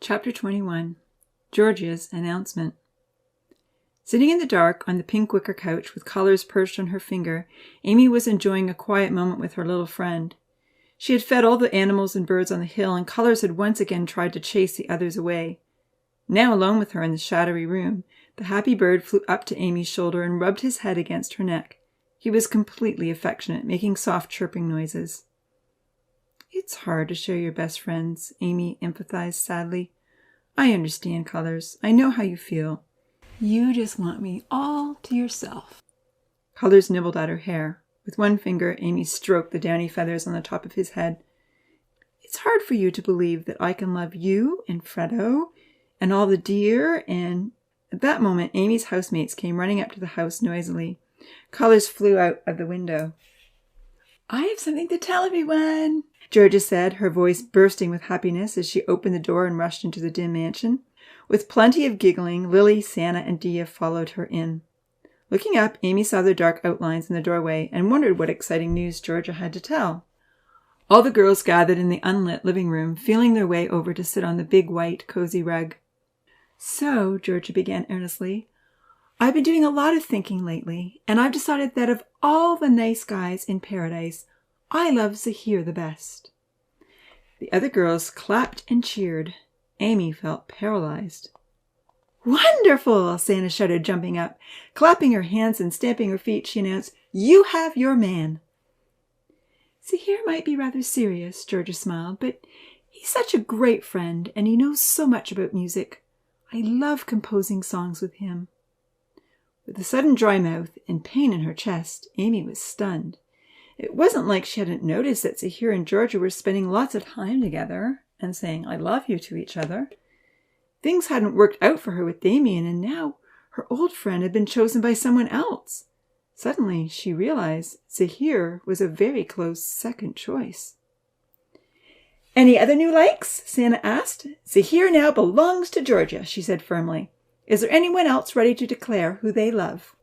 Chapter 21. Georgia's Announcement. Sitting in the dark on the pink wicker couch with collars perched on her finger, Amy was enjoying a quiet moment with her little friend. She had fed all the animals and birds on the hill, and Colors had once again tried to chase the others away. Now alone with her in the shadowy room, the happy bird flew up to Amy's shoulder and rubbed his head against her neck. He was completely affectionate, making soft chirping noises. "It's hard to share your best friends," Amy empathized sadly. "I understand, Colors. I know how you feel. You just want me all to yourself." Colors nibbled at her hair. With one finger, Amy stroked the downy feathers on the top of his head. "It's hard for you to believe that I can love you and Fredo and all the deer and—" At that moment, Amy's housemates came running up to the house noisily. Colors flew out of the window. "I have something to tell everyone," Georgia said, her voice bursting with happiness as she opened the door and rushed into the dim mansion. With plenty of giggling, Lily, Santa, and Dia followed her in. Looking up, Amy saw their dark outlines in the doorway and wondered what exciting news Georgia had to tell. All the girls gathered in the unlit living room, feeling their way over to sit on the big white, cozy rug. "So," Georgia began earnestly, "I've been doing a lot of thinking lately, and I've decided that of all the nice guys in paradise, I love Zahir the best." The other girls clapped and cheered. Amy felt paralyzed. "Wonderful!" Santa shouted, jumping up. Clapping her hands and stamping her feet, she announced, "You have your man." "Zahir might be rather serious," Georgia smiled, "but he's such a great friend, and he knows so much about music. I love composing songs with him." With a sudden dry mouth and pain in her chest, Amy was stunned. It wasn't like she hadn't noticed that Zahir and Georgia were spending lots of time together and saying "I love you" to each other. Things hadn't worked out for her with Damien, and now her old friend had been chosen by someone else. Suddenly, she realized Zahir was a very close second choice. "Any other new likes?" Santa asked. "Zahir now belongs to Georgia," she said firmly. "Is there anyone else ready to declare who they love?"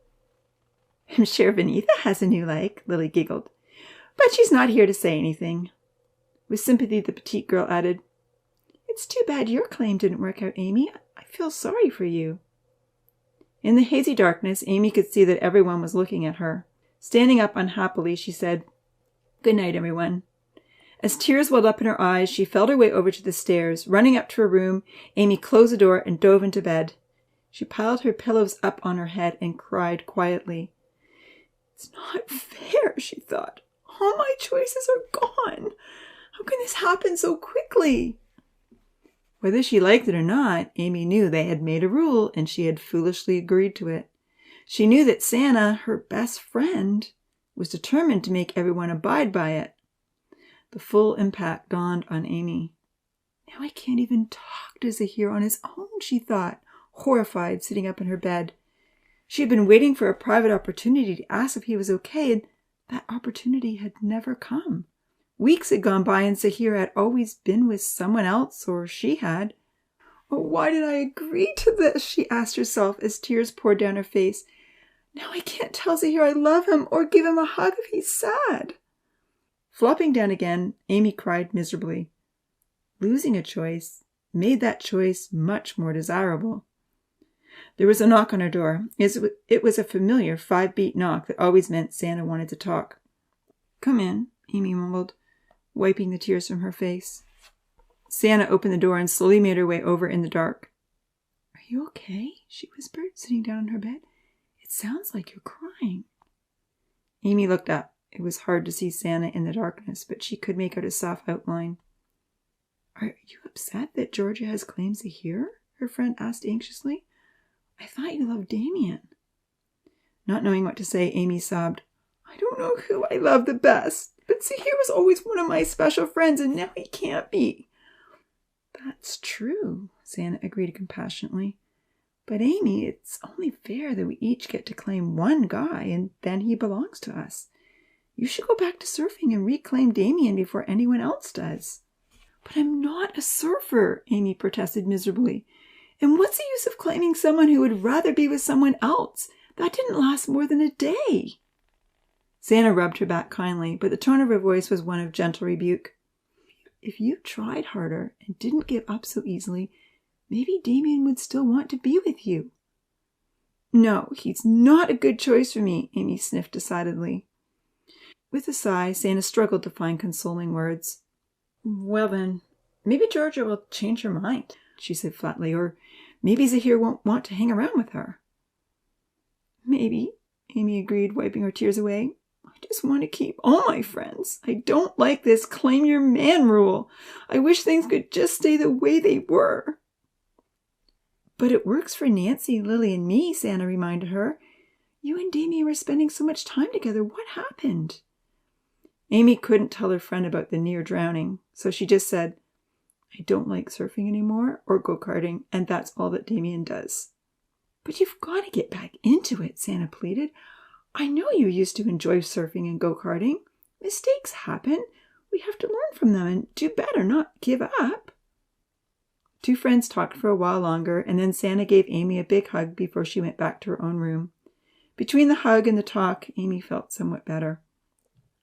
"I'm sure Vanitha has a new like," Lily giggled. "But she's not here to say anything." With sympathy, the petite girl added, "It's too bad your claim didn't work out, Amy. I feel sorry for you." In the hazy darkness, Amy could see that everyone was looking at her. Standing up unhappily, she said, "Good night, everyone." As tears welled up in her eyes, she felt her way over to the stairs. Running up to her room, Amy closed the door and dove into bed. She piled her pillows up on her head and cried quietly. "It's not fair," she thought. "All my choices are gone. How can this happen so quickly?" Whether she liked it or not, Amy knew they had made a rule, and she had foolishly agreed to it. She knew that Santa, her best friend, was determined to make everyone abide by it. The full impact dawned on Amy. "Now I can't even talk to Zahir on his own," she thought, horrified, sitting up in her bed. She had been waiting for a private opportunity to ask if he was okay, and that opportunity had never come. Weeks had gone by, and Zahir had always been with someone else, or she had. "Oh, why did I agree to this?" she asked herself as tears poured down her face. "Now I can't tell Zahir I love him or give him a hug if he's sad." Flopping down again, Amy cried miserably. Losing a choice made that choice much more desirable. There was a knock on her door. It was a familiar 5-beat knock that always meant Santa wanted to talk. "Come in," Amy mumbled, wiping the tears from her face. Santa opened the door and slowly made her way over in the dark. "Are you okay?" she whispered, sitting down on her bed. "It sounds like you're crying." Amy looked up. It was hard to see Santa in the darkness, but she could make out a soft outline. "Are you upset that Georgia has claimed Zahir?" her friend asked anxiously. "I thought you loved Damien." Not knowing what to say, Amy sobbed. "I don't know who I love the best, but Zahir was always one of my special friends, and now he can't be." "That's true," Santa agreed compassionately. "But Amy, it's only fair that we each get to claim one guy, and then he belongs to us. You should go back to surfing and reclaim Damien before anyone else does." "But I'm not a surfer," Amy protested miserably. "And what's the use of claiming someone who would rather be with someone else? That didn't last more than a day." Santa rubbed her back kindly, but the tone of her voice was one of gentle rebuke. "If you tried harder and didn't give up so easily, Maybe Damien would still want to be with you. No, he's not a good choice for me, Amy sniffed decidedly. With a sigh, Santa struggled to find consoling words. Well then, maybe Georgia will change her mind, she said flatly, or maybe Zahir won't want to hang around with her. Maybe, Amy agreed, wiping her tears away. I just want to keep all my friends. I don't like this claim your man rule. I wish things could just stay the way they were. But it works for Nancy, Lily, and me, Santa reminded her. You and Damien were spending so much time together. What happened? Amy couldn't tell her friend about the near drowning, so she just said, I don't like surfing anymore or go-karting, and that's all that Damien does. But you've got to get back into it, Santa pleaded. I know you used to enjoy surfing and go-karting. Mistakes happen. We have to learn from them and do better, not give up. Two friends talked for a while longer, and then Santa gave Amy a big hug before she went back to her own room. Between the hug and the talk, Amy felt somewhat better.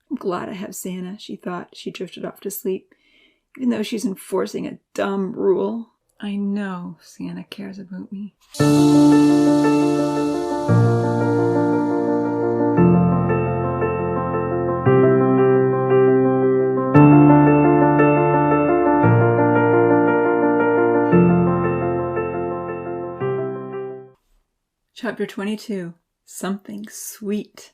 I'm glad I have Santa, she thought. She drifted off to sleep, even though she's enforcing a dumb rule. I know Santa cares about me. Chapter 22. Something Sweet.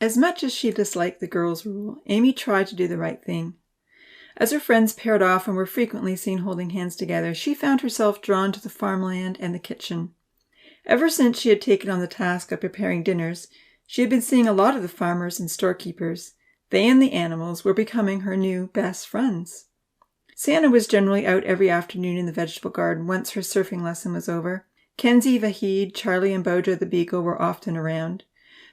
As much as she disliked the girls' rule, Amy tried to do the right thing. As her friends paired off and were frequently seen holding hands together, she found herself drawn to the farmland and the kitchen. Ever since she had taken on the task of preparing dinners, she had been seeing a lot of the farmers and storekeepers. They and the animals were becoming her new best friends. Santa was generally out every afternoon in the vegetable garden once her surfing lesson was over. Kenzie, Vahid, Charlie, and Bojo the beagle were often around.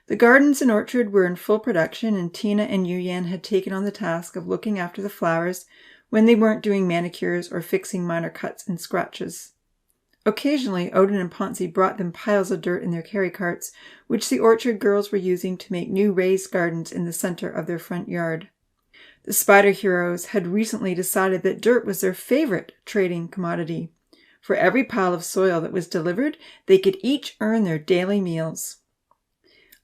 The gardens and orchard were in full production, and Tina and Yuyan had taken on the task of looking after the flowers when they weren't doing manicures or fixing minor cuts and scratches. Occasionally, Odin and Ponzi brought them piles of dirt in their carry carts, which the orchard girls were using to make new raised gardens in the center of their front yard. The Spider Heroes had recently decided that dirt was their favorite trading commodity. For every pile of soil that was delivered, they could each earn their daily meals.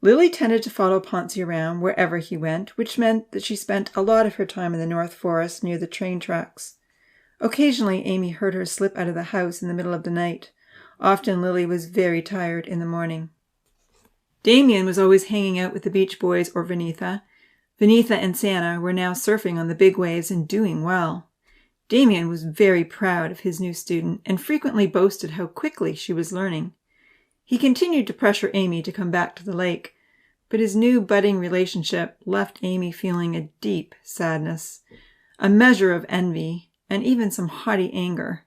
Lily tended to follow Ponzi around wherever he went, which meant that she spent a lot of her time in the North Forest near the train tracks. Occasionally, Amy heard her slip out of the house in the middle of the night. Often, Lily was very tired in the morning. Damien was always hanging out with the Beach Boys or Venitha. Venitha and Santa were now surfing on the big waves and doing well. Damien was very proud of his new student and frequently boasted how quickly she was learning. He continued to pressure Amy to come back to the lake, but his new budding relationship left Amy feeling a deep sadness, a measure of envy, and even some haughty anger.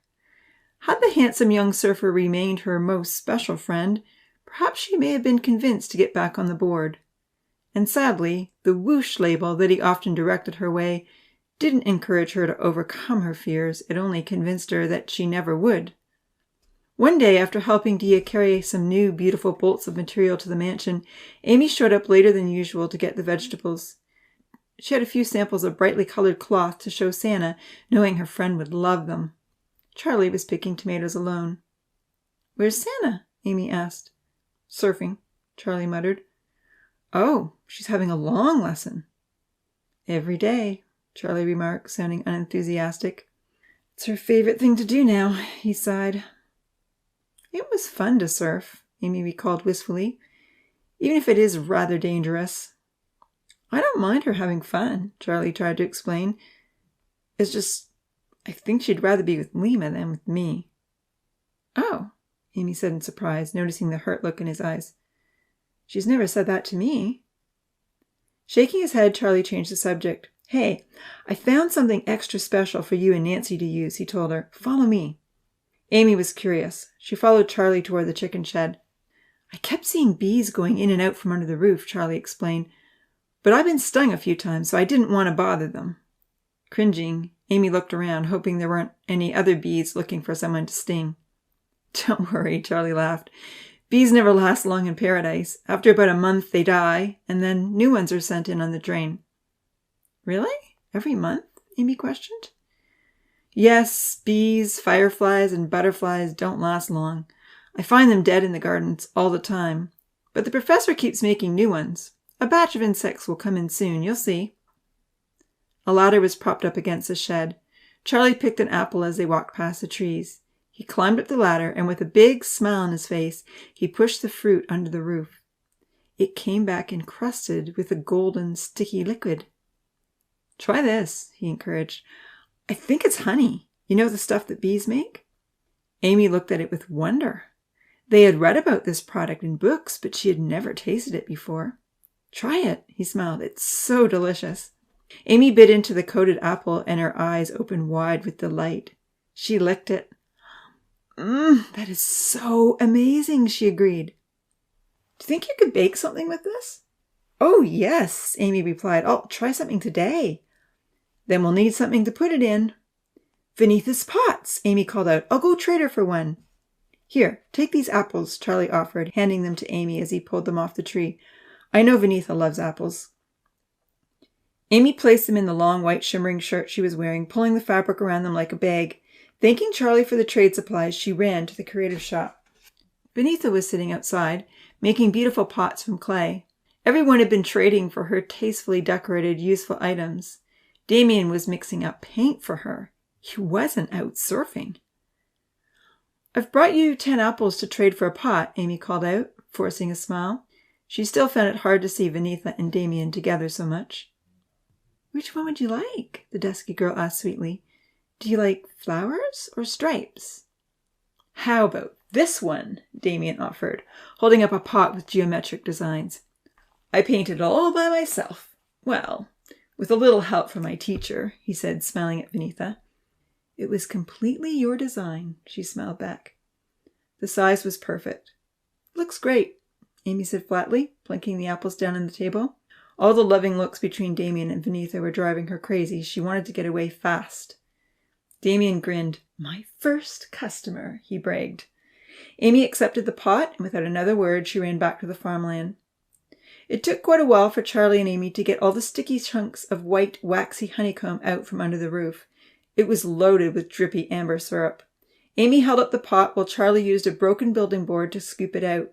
Had the handsome young surfer remained her most special friend, perhaps she may have been convinced to get back on the board. And sadly, the whoosh label that he often directed her way didn't encourage her to overcome her fears. It only convinced her that she never would. One day, after helping Dia carry some new, beautiful bolts of material to the mansion, Amy showed up later than usual to get the vegetables. She had a few samples of brightly colored cloth to show Santa, knowing her friend would love them. Charlie was picking tomatoes alone. "Where's Santa?" Amy asked. "Surfing," Charlie muttered. "Oh, she's having a long lesson." "Every day," Charlie remarked, sounding unenthusiastic. "It's her favorite thing to do now," he sighed. "It was fun to surf," Amy recalled wistfully, "even if it is rather dangerous." "I don't mind her having fun," Charlie tried to explain. "It's just, I think she'd rather be with Lima than with me." "Oh," Amy said in surprise, noticing the hurt look in his eyes. "She's never said that to me." Shaking his head, Charlie changed the subject. "Hey, I found something extra special for you and Nancy to use," he told her. "Follow me." Amy was curious. She followed Charlie toward the chicken shed. "I kept seeing bees going in and out from under the roof," Charlie explained. "But I've been stung a few times, so I didn't want to bother them." Cringing, Amy looked around, hoping there weren't any other bees looking for someone to sting. "Don't worry," Charlie laughed. "Bees never last long in paradise. After about a month, they die, and then new ones are sent in on the drain." "Really? Every month?" Amy questioned. Yes, bees, fireflies, and butterflies don't last long. I find them dead in the gardens all the time. But the professor keeps making new ones. A batch of insects will come in soon, you'll see. A ladder was propped up against the shed. Charlie picked an apple as they walked past the trees. He climbed up the ladder, and with a big smile on his face, he pushed the fruit under the roof. It came back encrusted with a golden, sticky liquid. "Try this," he encouraged. "I think it's honey. You know the stuff that bees make?" Amy looked at it with wonder. They had read about this product in books, but she had never tasted it before. "Try it," he smiled. "It's so delicious." Amy bit into the coated apple, and her eyes opened wide with delight. She licked it. That is so amazing," she agreed. "Do you think you could bake something with this?" "Oh, yes," Amy replied. "I'll try something today." "Then we'll need something to put it in." "Vinitha's pots," Amy called out. "I'll go trade her for one." "Here, take these apples," Charlie offered, handing them to Amy as he pulled them off the tree. "I know Vinitha loves apples." Amy placed them in the long white shimmering shirt she was wearing, pulling the fabric around them like a bag. Thanking Charlie for the trade supplies, she ran to the creative shop. Vinitha was sitting outside, making beautiful pots from clay. Everyone had been trading for her tastefully decorated, useful items. Damien was mixing up paint for her. He wasn't out surfing. "I've brought you 10 apples to trade for a pot," Amy called out, forcing a smile. She still found it hard to see Vinitha and Damien together so much. "Which one would you like?" the dusky girl asked sweetly. "Do you like flowers or stripes?" "How about this one?" Damien offered, holding up a pot with geometric designs. "I painted it all by myself. Well, with a little help from my teacher," he said, smiling at Vinitha. "It was completely your design," she smiled back. The size was perfect. "Looks great," Amy said flatly, plunking the apples down on the table. All the loving looks between Damien and Vinitha were driving her crazy. She wanted to get away fast. Damien grinned. "My first customer," he bragged. Amy accepted the pot, and without another word, she ran back to the farmland. It took quite a while for Charlie and Amy to get all the sticky chunks of white, waxy honeycomb out from under the roof. It was loaded with drippy amber syrup. Amy held up the pot while Charlie used a broken building board to scoop it out.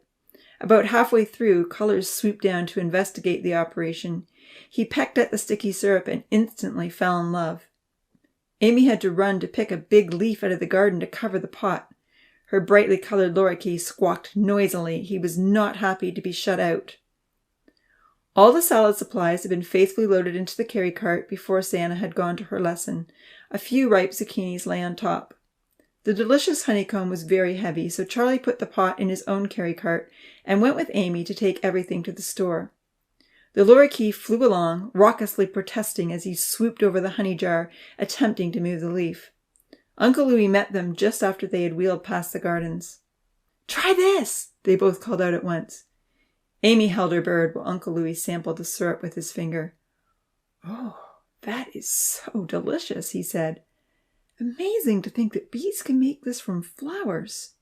About halfway through, Colors swooped down to investigate the operation. He pecked at the sticky syrup and instantly fell in love. Amy had to run to pick a big leaf out of the garden to cover the pot. Her brightly colored lorikeet squawked noisily. He was not happy to be shut out. All the salad supplies had been faithfully loaded into the carry cart before Santa had gone to her lesson. A few ripe zucchinis lay on top. The delicious honeycomb was very heavy, so Charlie put the pot in his own carry cart and went with Amy to take everything to the store. The lorikeet flew along, raucously protesting as he swooped over the honey jar, attempting to move the leaf. Uncle Louis met them just after they had wheeled past the gardens. "Try this!" they both called out at once. Amy held her bird while Uncle Louis sampled the syrup with his finger. "Oh, that is so delicious," he said. "Amazing to think that bees can make this from flowers."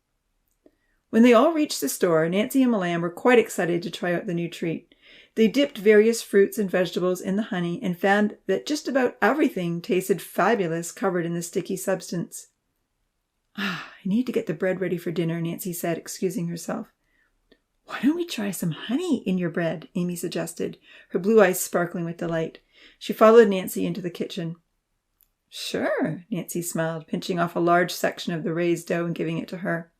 When they all reached the store, Nancy and Milan were quite excited to try out the new treat. They dipped various fruits and vegetables in the honey and found that just about everything tasted fabulous covered in the sticky substance. "I need to get the bread ready for dinner," Nancy said, excusing herself. "Why don't we try some honey in your bread?" Amy suggested, her blue eyes sparkling with delight. She followed Nancy into the kitchen. "Sure," Nancy smiled, pinching off a large section of the raised dough and giving it to her.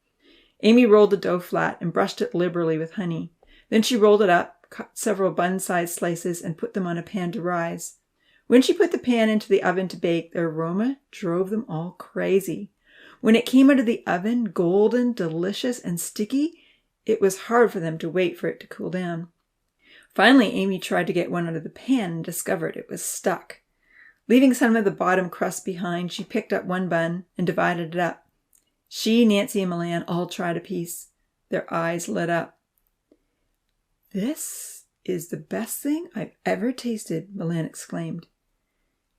Amy rolled the dough flat and brushed it liberally with honey. Then she rolled it up, cut several bun-sized slices, and put them on a pan to rise. When she put the pan into the oven to bake, the aroma drove them all crazy. When it came out of the oven, golden, delicious, and sticky, it was hard for them to wait for it to cool down. Finally, Amy tried to get one out of the pan and discovered it was stuck. Leaving some of the bottom crust behind, she picked up one bun and divided it up. She, Nancy, and Milan all tried a piece. Their eyes lit up. "This is the best thing I've ever tasted," Milan exclaimed.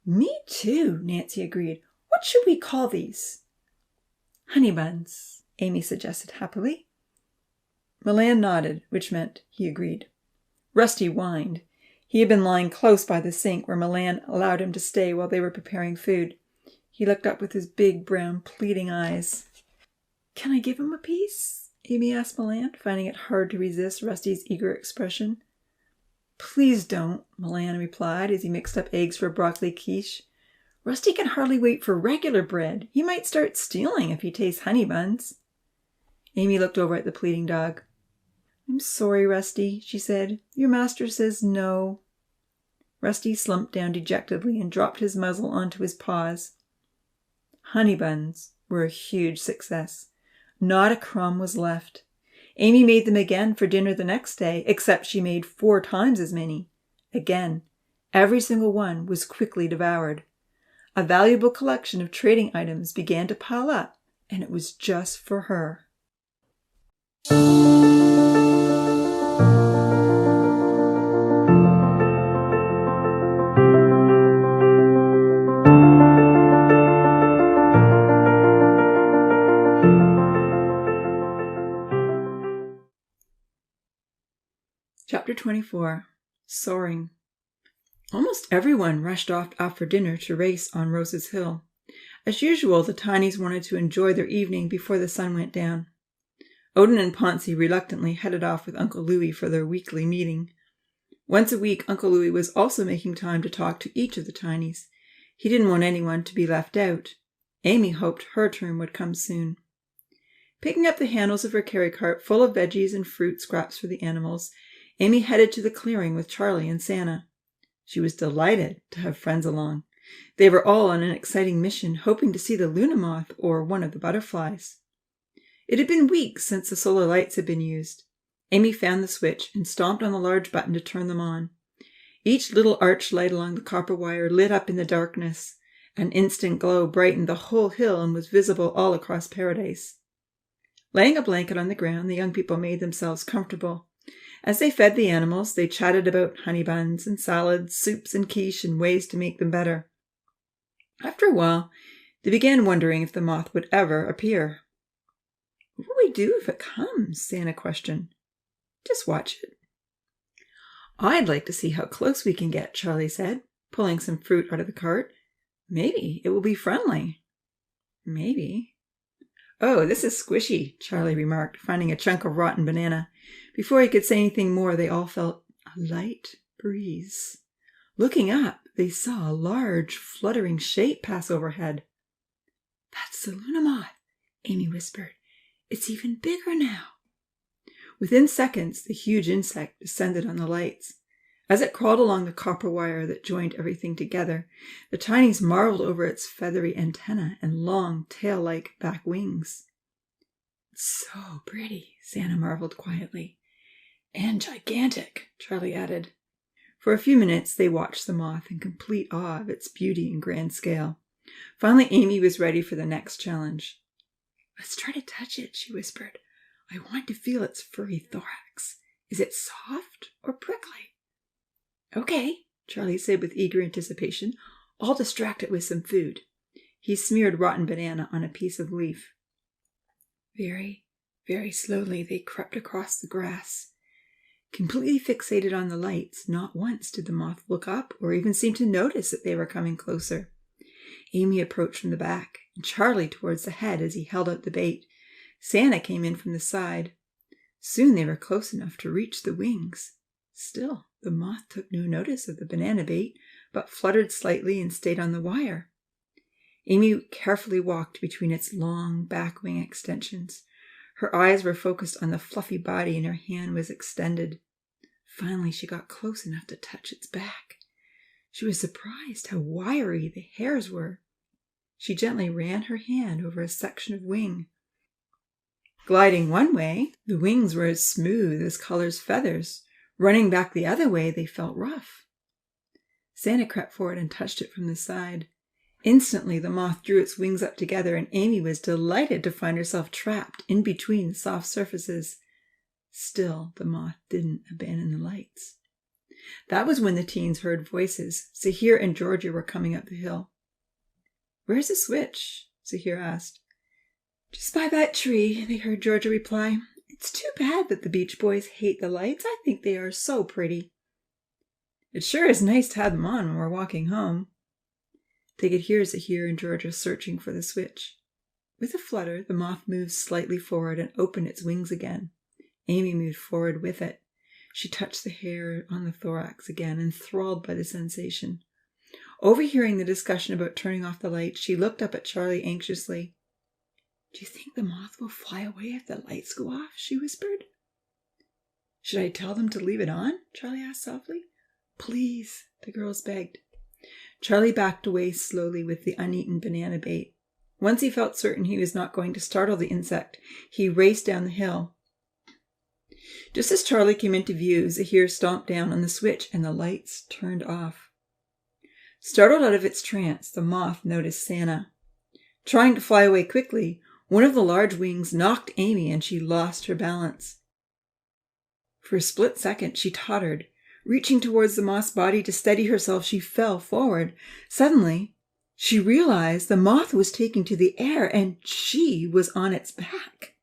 "Me too," Nancy agreed. "What should we call these?" "Honey buns," Amy suggested happily. Milan nodded, which meant he agreed. Rusty whined. He had been lying close by the sink where Milan allowed him to stay while they were preparing food. He looked up with his big, brown, pleading eyes. "Can I give him a piece?" Amy asked Milan, finding it hard to resist Rusty's eager expression. "Please don't," Milan replied as he mixed up eggs for broccoli quiche. "Rusty can hardly wait for regular bread. He might start stealing if he tastes honey buns." Amy looked over at the pleading dog. "I'm sorry, Rusty," she said. "Your master says no." Rusty slumped down dejectedly and dropped his muzzle onto his paws. Honey buns were a huge success. Not a crumb was left. Amy made them again for dinner the next day, except she made 4 times as many. Again, every single one was quickly devoured. A valuable collection of trading items began to pile up, and it was just for her. Chapter 24. Soaring. Almost everyone rushed off after dinner to race on Rose's Hill. As usual, the Tinies wanted to enjoy their evening before the sun went down. Odin and Ponzi reluctantly headed off with Uncle Louis for their weekly meeting. Once a week, Uncle Louis was also making time to talk to each of the Tinies. He didn't want anyone to be left out. Amy hoped her turn would come soon. Picking up the handles of her carry cart full of veggies and fruit scraps for the animals, Amy headed to the clearing with Charlie and Santa. She was delighted to have friends along. They were all on an exciting mission, hoping to see the Luna Moth or one of the butterflies. It had been weeks since the solar lights had been used. Amy found the switch and stomped on the large button to turn them on. Each little arch light along the copper wire lit up in the darkness. An instant glow brightened the whole hill and was visible all across Paradise. Laying a blanket on the ground, the young people made themselves comfortable. As they fed the animals, they chatted about honey buns and salads, soups and quiche, and ways to make them better. After a while, they began wondering if the moth would ever appear. "What will we do if it comes?" Santa questioned. "Just watch it." "I'd like to see how close we can get," Charlie said, pulling some fruit out of the cart. "Maybe it will be friendly." "Maybe." "Oh, this is squishy," Charlie remarked, finding a chunk of rotten banana. Before he could say anything more, they all felt a light breeze. Looking up, they saw a large, fluttering shape pass overhead. "That's the Luna Moth," Amy whispered. "It's even bigger now." Within seconds, the huge insect descended on the lights. As it crawled along the copper wire that joined everything together, the Tinies marveled over its feathery antennae and long, tail-like back wings. "It's so pretty," Santa marveled quietly. "And gigantic," Charlie added. For a few minutes, they watched the moth in complete awe of its beauty and grand scale. Finally, Amy was ready for the next challenge. "Let's try to touch it," she whispered. "I want to feel its furry thorax. Is it soft or prickly?" "Okay," Charlie said with eager anticipation. "I'll distract it with some food." He smeared rotten banana on a piece of leaf. Very, very slowly, they crept across the grass. Completely fixated on the lights, not once did the moth look up or even seem to notice that they were coming closer. Amy approached from the back, and Charlie towards the head as he held out the bait. Santa came in from the side. Soon they were close enough to reach the wings. Still, the moth took no notice of the banana bait, but fluttered slightly and stayed on the wire. Amy carefully walked between its long back wing extensions. Her eyes were focused on the fluffy body and her hand was extended. Finally, she got close enough to touch its back. She was surprised how wiry the hairs were. She gently ran her hand over a section of wing. Gliding one way, the wings were as smooth as Color's feathers. Running back the other way, they felt rough. Santa crept forward and touched it from the side. Instantly, the moth drew its wings up together, and Amy was delighted to find herself trapped in between the soft surfaces. Still, the moth didn't abandon the lights. That was when the teens heard voices. Zahir and Georgia were coming up the hill. "Where's the switch?" Zahir asked. "Just by that tree," they heard Georgia reply. "It's too bad that the Beach Boys hate the lights. I think they are so pretty." "It sure is nice to have them on when we're walking home." They could hear Zahir and Georgia searching for the switch. With a flutter, the moth moved slightly forward and opened its wings again. Amy moved forward with it. She touched the hair on the thorax again, enthralled by the sensation. Overhearing the discussion about turning off the light, she looked up at Charlie anxiously. "Do you think the moth will fly away if the lights go off?" she whispered. "Should I tell them to leave it on?" Charlie asked softly. "Please," the girls begged. Charlie backed away slowly with the uneaten banana bait. Once he felt certain he was not going to startle the insect, he raced down the hill. Just as Charlie came into view, Zahir stomped down on the switch and the lights turned off. Startled out of its trance, the moth noticed Santa. Trying to fly away quickly, one of the large wings knocked Amy and she lost her balance. For a split second, she tottered. Reaching towards the moth's body to steady herself, she fell forward. Suddenly, she realized the moth was taking to the air and she was on its back.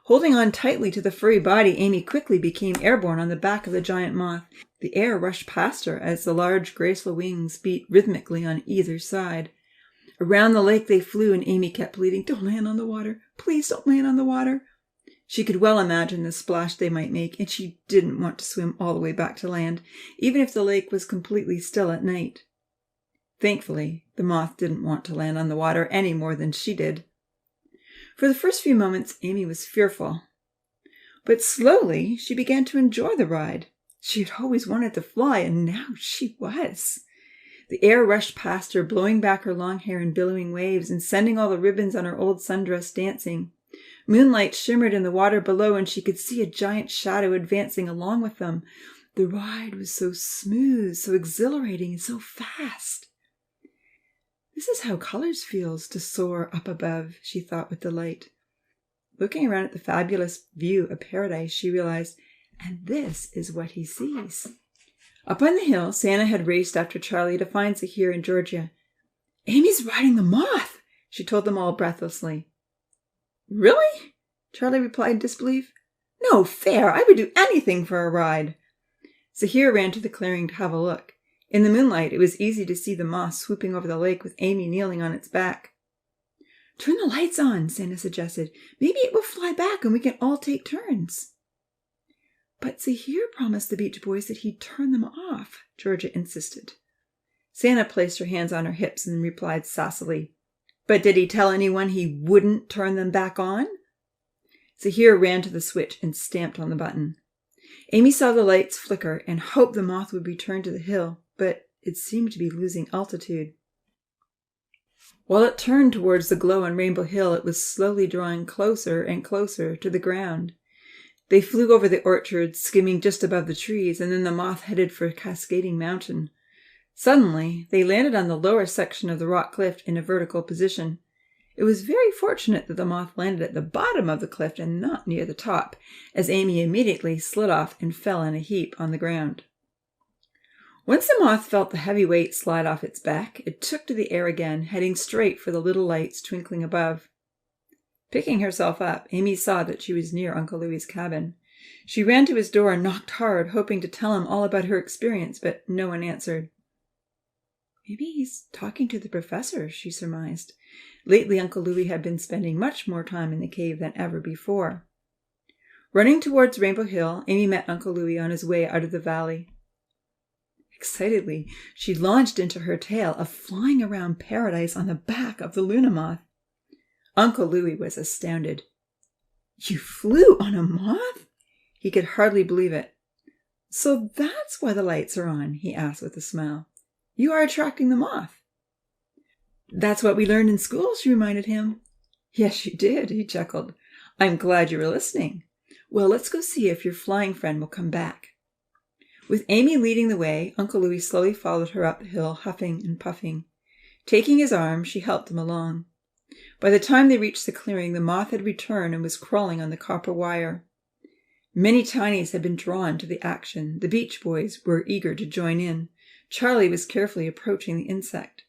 Holding on tightly to the furry body, Amy quickly became airborne on the back of the giant moth. The air rushed past her as the large, graceful wings beat rhythmically on either side. Around the lake they flew, and Amy kept pleading, "Don't land on the water. Please don't land on the water." She could well imagine the splash they might make, and she didn't want to swim all the way back to land, even if the lake was completely still at night. Thankfully, the moth didn't want to land on the water any more than she did. For the first few moments, Amy was fearful. But slowly, she began to enjoy the ride. She had always wanted to fly, and now she was. The air rushed past her, blowing back her long hair in billowing waves and sending all the ribbons on her old sundress dancing. Moonlight shimmered in the water below, and she could see a giant shadow advancing along with them. The ride was so smooth, so exhilarating, and so fast. "This is how colors feels to soar up above," she thought with delight. Looking around at the fabulous view of paradise, she realized, and this is what he sees. Up on the hill, Santa had raced after Charlie to find Zahir and Georgia. "Amy's riding the moth," she told them all breathlessly. "Really?" Charlie replied in disbelief. "No fair. I would do anything for a ride." Zahir ran to the clearing to have a look. In the moonlight, it was easy to see the moth swooping over the lake with Amy kneeling on its back. "Turn the lights on," Santa suggested. "Maybe it will fly back and we can all take turns." "But Zahir promised the Beach Boys that he'd turn them off," Georgia insisted. Santa placed her hands on her hips and replied sassily, "But did he tell anyone he wouldn't turn them back on?" Zahir ran to the switch and stamped on the button. Amy saw the lights flicker and hoped the moth would return to the hill, but it seemed to be losing altitude. While it turned towards the glow on Rainbow Hill, it was slowly drawing closer and closer to the ground. They flew over the orchard, skimming just above the trees, and then the moth headed for Cascading Mountain. Suddenly, they landed on the lower section of the rock cliff in a vertical position. It was very fortunate that the moth landed at the bottom of the cliff and not near the top, as Amy immediately slid off and fell in a heap on the ground. Once the moth felt the heavy weight slide off its back, it took to the air again, heading straight for the little lights twinkling above. Picking herself up, Amy saw that she was near Uncle Louie's cabin. She ran to his door and knocked hard, hoping to tell him all about her experience, but no one answered. "Maybe he's talking to the professor," she surmised. Lately, Uncle Louie had been spending much more time in the cave than ever before. Running towards Rainbow Hill, Amy met Uncle Louie on his way out of the valley. Excitedly, she launched into her tale of flying around paradise on the back of the Luna Moth. Uncle Louie was astounded. "You flew on a moth?" He could hardly believe it. "So that's why the lights are on?" he asked with a smile. "You are attracting the moth." "That's what we learned in school," she reminded him. "Yes, you did," he chuckled. "I'm glad you were listening. Well, let's go see if your flying friend will come back." With Amy leading the way, Uncle Louie slowly followed her up the hill, huffing and puffing. Taking his arm, she helped him along. By the time they reached the clearing, the moth had returned and was crawling on the copper wire. Many tinies had been drawn to the action. The Beach Boys were eager to join in. Charlie was carefully approaching the insect.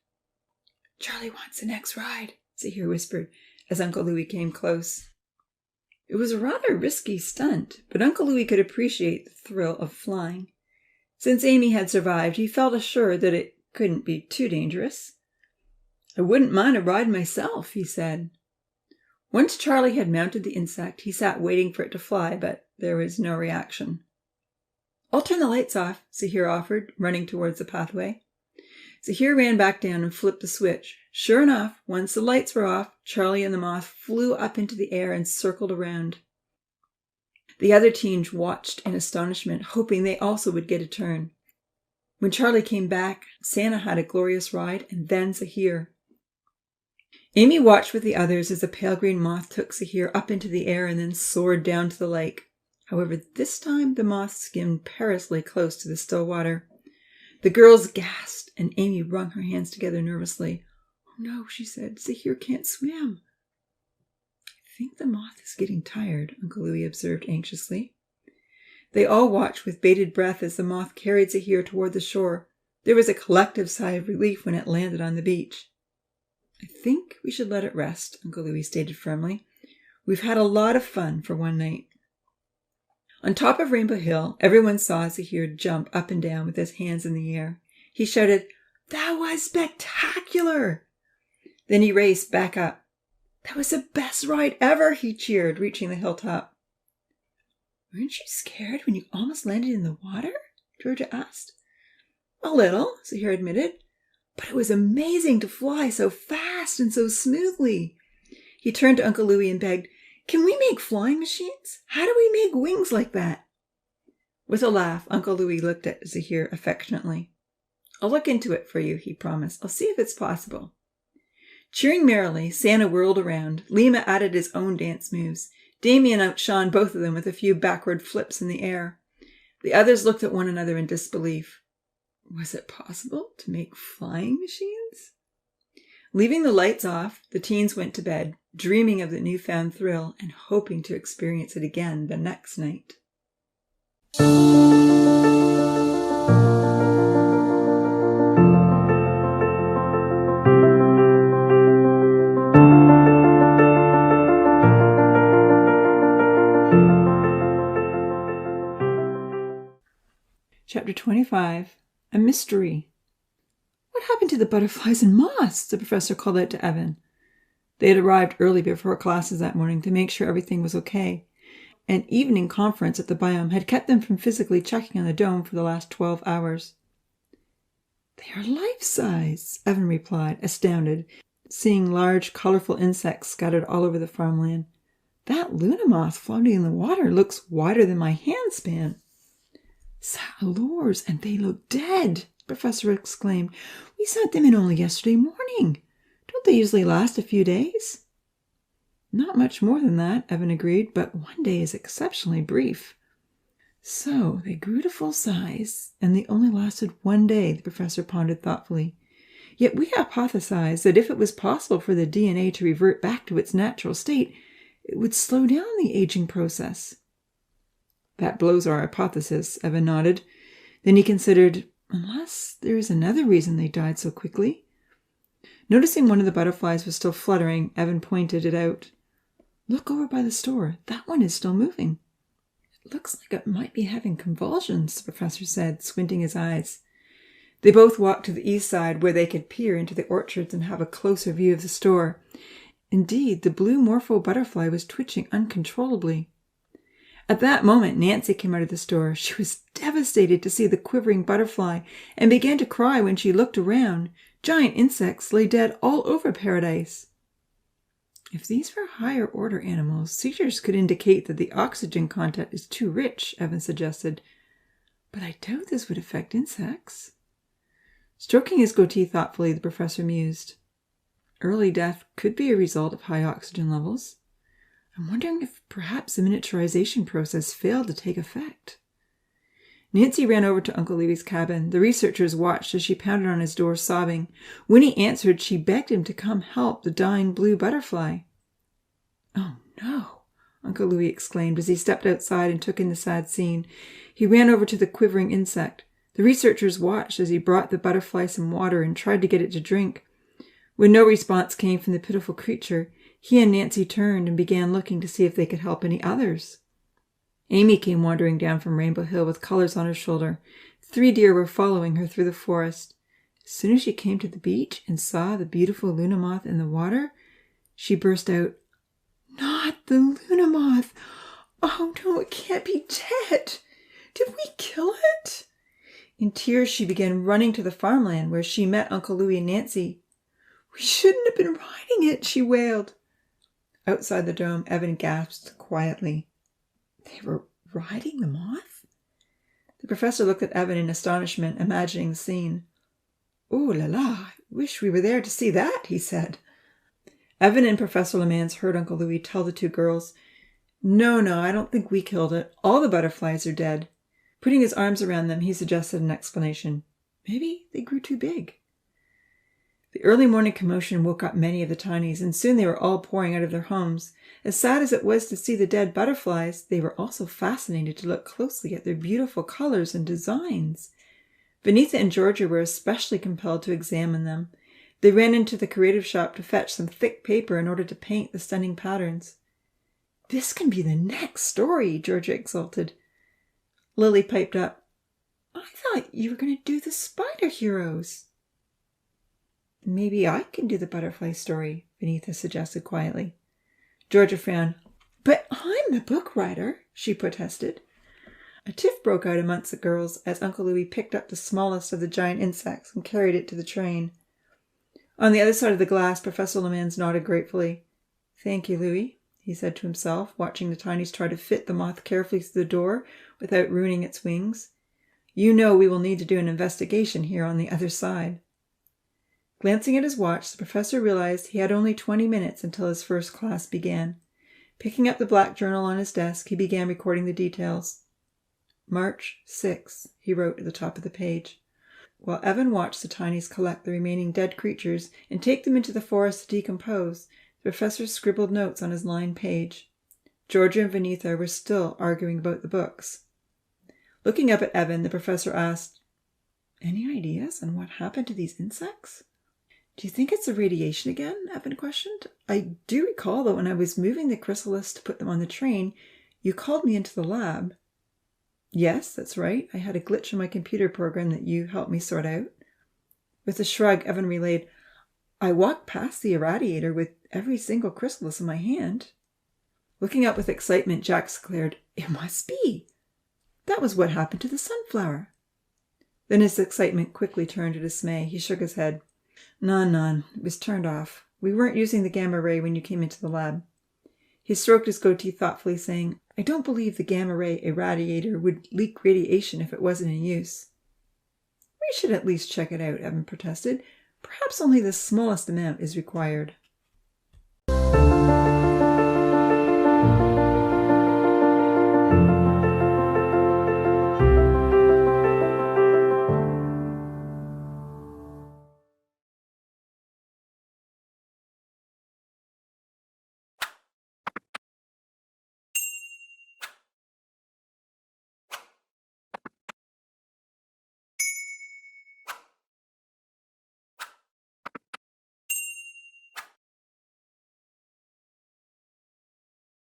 "Charlie wants the next ride," Zahir whispered as Uncle Louie came close. It was a rather risky stunt, but Uncle Louie could appreciate the thrill of flying. Since Amy had survived, he felt assured that it couldn't be too dangerous. I wouldn't mind a ride myself, he said. Once Charlie had mounted the insect, he sat waiting for it to fly, but there was no reaction. I'll turn the lights off, Zahir offered, running towards the pathway. Zahir ran back down and flipped the switch. Sure enough, once the lights were off, Charlie and the moth flew up into the air and circled around. The other teens watched in astonishment, hoping they also would get a turn. When Charlie came back, Santa had a glorious ride, and then Zahir. Amy watched with the others as the pale green moth took Zahir up into the air and then soared down to the lake. However, this time the moth skimmed perilously close to the still water. The girls gasped, and Amy wrung her hands together nervously. Oh no, she said, Zahir can't swim. I think the moth is getting tired, Uncle Louis observed anxiously. They all watched with bated breath as the moth carried Zahir toward the shore. There was a collective sigh of relief when it landed on the beach. I think we should let it rest, Uncle Louis stated firmly. We've had a lot of fun for one night. On top of Rainbow Hill, everyone saw Zahir jump up and down with his hands in the air. He shouted, That was spectacular! Then he raced back up. That was the best ride ever, he cheered, reaching the hilltop. Weren't you scared when you almost landed in the water? Georgia asked. A little, Zahir admitted. But it was amazing to fly so fast and so smoothly. He turned to Uncle Louis and begged, Can we make flying machines? How do we make wings like that? With a laugh, Uncle Louis looked at Zahir affectionately. I'll look into it for you, he promised. I'll see if it's possible. Cheering merrily, Santa whirled around. Lima added his own dance moves. Damien outshone both of them with a few backward flips in the air. The others looked at one another in disbelief. Was it possible to make flying machines? Leaving the lights off, the teens went to bed, dreaming of the newfound thrill and hoping to experience it again the next night. Chapter 25. A Mystery. What happened to the butterflies and moths? The professor called out to Evan. They had arrived early before classes that morning to make sure everything was okay. An evening conference at the biome had kept them from physically checking on the dome for the last 12 hours. They are life-size, Evan replied, astounded, seeing large, colorful insects scattered all over the farmland. That Luna Moth floating in the water looks wider than my hand span. Salors, and they look dead, the professor exclaimed. We sent them in only yesterday morning. Don't they usually last a few days? Not much more than that, Evan agreed, but one day is exceptionally brief. So they grew to full size, and they only lasted one day, the professor pondered thoughtfully. Yet we hypothesized that if it was possible for the DNA to revert back to its natural state, it would slow down the aging process. That blows our hypothesis, Evan nodded. Then he considered, unless there is another reason they died so quickly. Noticing one of the butterflies was still fluttering, Evan pointed it out. Look over by the store. That one is still moving. It looks like it might be having convulsions, the professor said, squinting his eyes. They both walked to the east side where they could peer into the orchards and have a closer view of the store. Indeed, the blue morpho butterfly was twitching uncontrollably. At that moment, Nancy came out of the store. She was devastated to see the quivering butterfly and began to cry when she looked around. Giant insects lay dead all over paradise. If these were higher-order animals, seizures could indicate that the oxygen content is too rich, Evan suggested. But I doubt this would affect insects. Stroking his goatee thoughtfully, the professor mused. Early death could be a result of high oxygen levels. I'm wondering if perhaps the miniaturization process failed to take effect. Nancy ran over to Uncle Louie's cabin. The researchers watched as she pounded on his door, sobbing. When he answered, she begged him to come help the dying blue butterfly. Oh, no, Uncle Louie exclaimed as he stepped outside and took in the sad scene. He ran over to the quivering insect. The researchers watched as he brought the butterfly some water and tried to get it to drink. When no response came from the pitiful creature, he and Nancy turned and began looking to see if they could help any others. Amy came wandering down from Rainbow Hill with colors on her shoulder. 3 deer were following her through the forest. As soon as she came to the beach and saw the beautiful Luna Moth in the water, she burst out, "Not the Luna Moth! Oh no, it can't be dead! Did we kill it?" In tears, she began running to the farmland where she met Uncle Louie and Nancy. "We shouldn't have been riding it," she wailed. Outside the dome, Evan gasped quietly. They were riding the moth? The professor looked at Evan in astonishment, imagining the scene. "Ooh la la, I wish we were there to see that," he said. Evan and Professor Lemans heard Uncle Louie tell the two girls, No, I don't think we killed it. All the butterflies are dead." Putting his arms around them, he suggested an explanation. Maybe they grew too big. The early morning commotion woke up many of the tinies, and soon they were all pouring out of their homes. As sad as it was to see the dead butterflies, they were also fascinated to look closely at their beautiful colors and designs. Venitha and Georgia were especially compelled to examine them. They ran into the creative shop to fetch some thick paper in order to paint the stunning patterns. "This can be the next story," Georgia exulted. Lily piped up, "I thought you were going to do the spider heroes." "Maybe I can do the butterfly story," Venitha suggested quietly. Georgia frowned. "But I'm the book writer," she protested. A tiff broke out amongst the girls as Uncle Louie picked up the smallest of the giant insects and carried it to the train. On the other side of the glass, Professor Lemans nodded gratefully. "Thank you, Louie," he said to himself, watching the tinies try to fit the moth carefully through the door without ruining its wings. "You know we will need to do an investigation here on the other side." Glancing at his watch, the professor realized he had only 20 minutes until his first class began. Picking up the black journal on his desk, he began recording the details. "March 6th," he wrote at the top of the page. While Evan watched the tinies collect the remaining dead creatures and take them into the forest to decompose, the professor scribbled notes on his lined page. Georgia and Venitha were still arguing about the books. Looking up at Evan, the professor asked, "Any ideas on what happened to these insects?" "Do you think it's the radiation again?" Evan questioned. "I do recall that when I was moving the chrysalis to put them on the train, you called me into the lab." "Yes, that's right. I had a glitch in my computer program that you helped me sort out." With a shrug, Evan relayed, "I walked past the irradiator with every single chrysalis in my hand." Looking up with excitement, Jax declared, "It must be. That was what happened to the sunflower." Then his excitement quickly turned to dismay. He shook his head. None. It was turned off. We weren't using the gamma ray when you came into the lab." He stroked his goatee thoughtfully, saying, "I don't believe the gamma ray irradiator would leak radiation if it wasn't in use." "We should at least check it out," Evan protested. "Perhaps only the smallest amount is required."